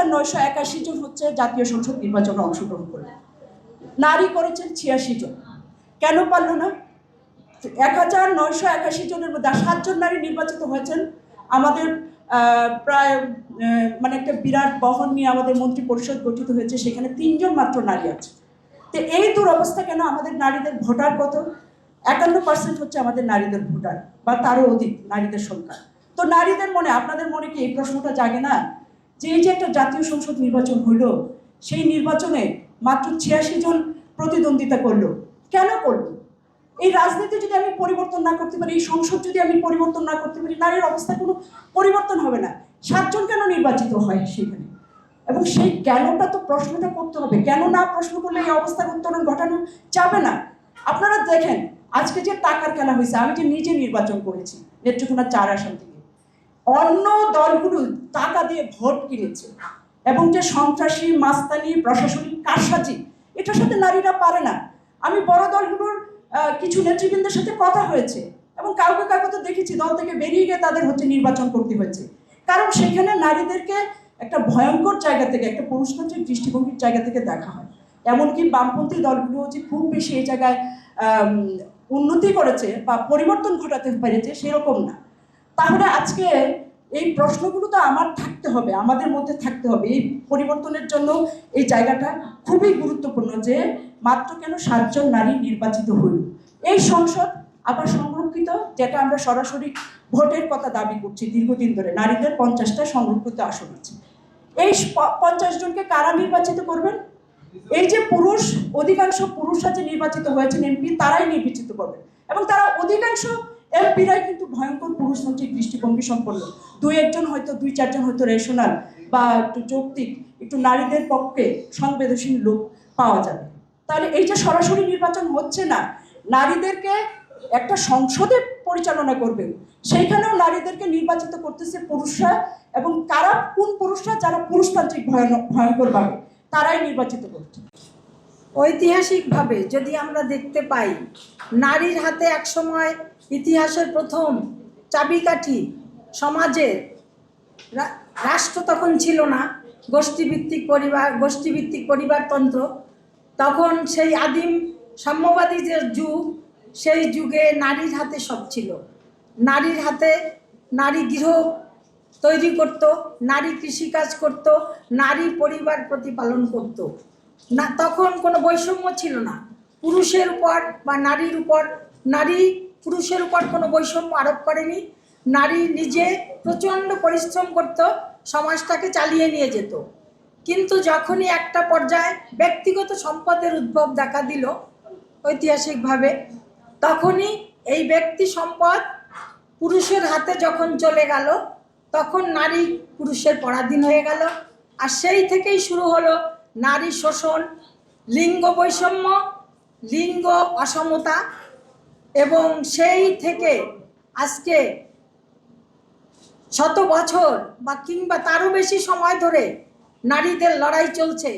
1981 জন হচ্ছে জাতীয় সংসদ নির্বাচনে অংশগ্রহণ করলেন, নারী করেছেন 86 জন। কেন পারল না? 1981 জনের মধ্যে 7 জন নারী নির্বাচিত হয়েছেন। আমাদের প্রায় মানে একটা বিরাট বহন নিয়ে আমাদের মন্ত্রী পরিষদ গঠিত হয়েছে, সেখানে 3 জন মাত্র নারী আছে। তো এই দুরবস্থা কেন? আমাদের নারীদের ভোটার কত? 51% হচ্ছে আমাদের নারীদের ভোটার, বা তারও অধিক নারীদের সংখ্যা। তো নারীদের মনে, আপনাদের মনে কি এই প্রশ্নটা জাগে না যে এই যে একটা জাতীয় সংসদ নির্বাচন হইল, সেই নির্বাচনে মাত্র 86 জন প্রতিদ্বন্দ্বিতা করলো? কেন করলো? এই রাজনীতি যদি আমি পরিবর্তন না করতে পারি, এই সংসদ যদি আমি পরিবর্তন না করতে পারি, নারীর অবস্থা কোনো পরিবর্তন হবে না। 7 জন কেন নির্বাচিত হয় সেখানে? এবং সেই কেনটা তো প্রশ্নটা করতে হবে। কেন না প্রশ্ন করলে এই অবস্থার উত্তরণ ঘটানো যাবে না। আপনারা দেখেন আজকে যে টাকার খেলা হয়েছে, আমি যে নিজে নির্বাচন করেছি নেত্রকোনা 4 আসন থেকে, অন্য দলগুলো টাকা দিয়ে ভোট কিনেছে, এবং যে সন্ত্রাসী মাস্তানি প্রশাসনিক কারসাজি, এটার সাথে নারীরা পারে না। আমি বড় দলগুলোর কিছু নেতৃবৃন্দের সাথে কথা হয়েছে, এবং কাউকে কাউকে তো দেখেছি দল থেকে বেরিয়ে গিয়ে তাদের হচ্ছে নির্বাচন করতে হয়েছে, কারণ সেখানে নারীদেরকে একটা ভয়ঙ্কর জায়গা থেকে, একটা পুরুষতান্ত্রিক দৃষ্টিভঙ্গির জায়গা থেকে দেখা হয়। এমনকি বামপন্থী দলগুলো যে খুব বেশি এই জায়গায় উন্নতি করেছে বা পরিবর্তন ঘটাতে পেরেছে সেরকম না। তাহলে আজকে এই প্রশ্নগুলো তো আমার থাকতে হবে, আমাদের মধ্যে থাকতে হবে। এই পরিবর্তনের জন্য এই জায়গাটা খুবই গুরুত্বপূর্ণ যে মাত্র কেন 7 জন নারী নির্বাচিত হল। এই সংসদ আবার সংরক্ষিত, যেটা আমরা সরাসরি ভোটের কথা দাবি করছি দীর্ঘদিন ধরে, নারীদের 50টা সংরক্ষিত আসন আছে। এই 50 জনকে কারা নির্বাচিত করবেন? এই যে পুরুষ, অধিকাংশ পুরুষরা যে নির্বাচিত হয়েছেন এমপি, তারাই নির্বাচিত করবেন, এবং তারা অধিকাংশ এমপিরাই কিন্তু ভয়ঙ্কর পুরুষতান্ত্রিক দৃষ্টিভঙ্গি সম্পন্ন। 2-1 জন হয়তো, 2-4 জন হয়তো রেশনাল বা একটু যৌক্তিক, একটু নারীদের পক্ষে সংবেদনশীল লোক পাওয়া যাবে। তাহলে এই যে সরাসরি নির্বাচন হচ্ছে না, নারীদেরকে একটা সংসদে পরিচালনা করবে, সেইখানেও নারীদেরকে নির্বাচিত করতেছে পুরুষরা, এবং কারা? কোন পুরুষরা? যারা পুরুষতান্ত্রিক ভয়ঙ্করভাবে তারাই নির্বাচিত করছে। ঐতিহাসিকভাবে যদি আমরা দেখতে পাই, নারীর হাতে একসময় ইতিহাসের প্রথম চাবিকাঠি সমাজের, রাষ্ট্র তখন ছিল না, গোষ্ঠীভিত্তিক পরিবারতন্ত্র। তখন সেই আদিম সাম্যবাদী যে যুগ, সেই যুগে নারীর হাতে সব ছিল। নারীর হাতে, নারী গৃহ তৈরি করত, নারী কৃষিকাজ করত, নারী পরিবার প্রতিপালন করত না। তখন কোনো বৈষম্য ছিল না পুরুষের উপর বা নারীর উপর। নারী পুরুষের উপর কোনো বৈষম্য আরোপ করেনি। নারী নিজে প্রচণ্ড পরিশ্রম করত, সমাজটাকে চালিয়ে নিয়ে যেত। কিন্তু যখনই একটা পর্যায়ে ব্যক্তিগত সম্পদের উদ্ভব দেখা দিল ঐতিহাসিকভাবে, তখনই এই ব্যক্তি সম্পদ পুরুষের হাতে যখন চলে গেল, তখন নারী পুরুষের পরাধীন হয়ে গেল। আর সেই থেকেই শুরু হলো নারী শোষণ, লিঙ্গ বৈষম্য, লিঙ্গ অসমতা, এবং সেই থেকে আজকে 100 বছর বা কিংবা তারও বেশি সময় ধরে নারীদের লড়াই চলছে।